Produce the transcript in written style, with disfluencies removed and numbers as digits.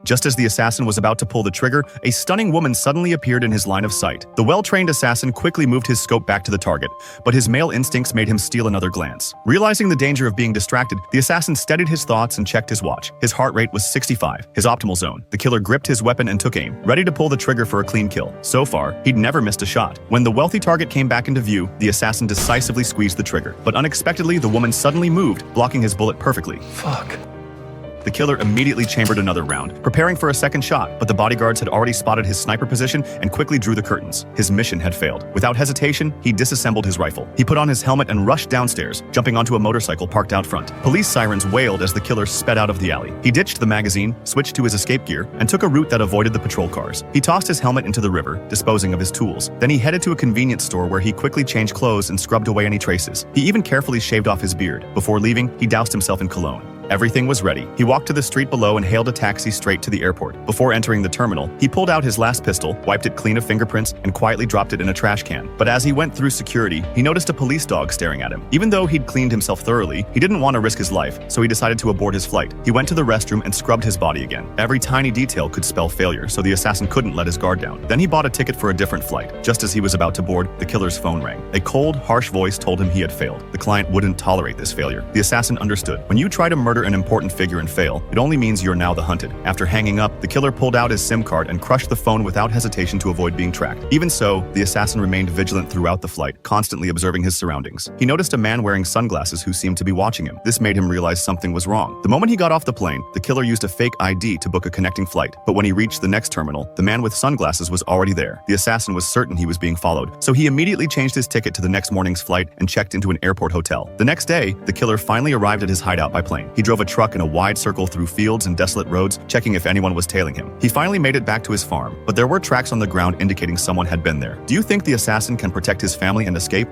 Just as the assassin was about to pull the trigger, a stunning woman suddenly appeared in his line of sight. The well-trained assassin quickly moved his scope back to the target, but his male instincts made him steal another glance. Realizing the danger of being distracted, the assassin steadied his thoughts and checked his watch. His heart rate was 65, his optimal zone. The killer gripped his weapon and took aim, ready to pull the trigger for a clean kill. So far, he'd never missed a shot. When the wealthy target came back into view, the assassin decisively squeezed the trigger. But unexpectedly, the woman suddenly moved, blocking his bullet perfectly. Fuck. The killer immediately chambered another round, preparing for a second shot, but the bodyguards had already spotted his sniper position and quickly drew the curtains. His mission had failed. Without hesitation, he disassembled his rifle. He put on his helmet and rushed downstairs, jumping onto a motorcycle parked out front. Police sirens wailed as the killer sped out of the alley. He ditched the magazine, switched to his escape gear, and took a route that avoided the patrol cars. He tossed his helmet into the river, disposing of his tools. Then he headed to a convenience store where he quickly changed clothes and scrubbed away any traces. He even carefully shaved off his beard. Before leaving, he doused himself in cologne. Everything was ready. He walked to the street below and hailed a taxi straight to the airport. Before entering the terminal, he pulled out his last pistol, wiped it clean of fingerprints, and quietly dropped it in a trash can. But as he went through security, he noticed a police dog staring at him. Even though he'd cleaned himself thoroughly, he didn't want to risk his life, so he decided to abort his flight. He went to the restroom and scrubbed his body again. Every tiny detail could spell failure, so the assassin couldn't let his guard down. Then he bought a ticket for a different flight. Just as he was about to board, the killer's phone rang. A cold, harsh voice told him he had failed. The client wouldn't tolerate this failure. The assassin understood. When you try to murder an important figure and fail, it only means you're now the hunted. After hanging up, the killer pulled out his SIM card and crushed the phone without hesitation to avoid being tracked. Even so, the assassin remained vigilant throughout the flight, constantly observing his surroundings. He noticed a man wearing sunglasses who seemed to be watching him. This made him realize something was wrong. The moment he got off the plane, the killer used a fake ID to book a connecting flight. But when he reached the next terminal, the man with sunglasses was already there. The assassin was certain he was being followed, so he immediately changed his ticket to the next morning's flight and checked into an airport hotel. The next day, the killer finally arrived at his hideout by plane. He drove a truck in a wide circle through fields and desolate roads, checking if anyone was tailing him. He finally made it back to his farm, but there were tracks on the ground indicating someone had been there. Do you think the assassin can protect his family and escape?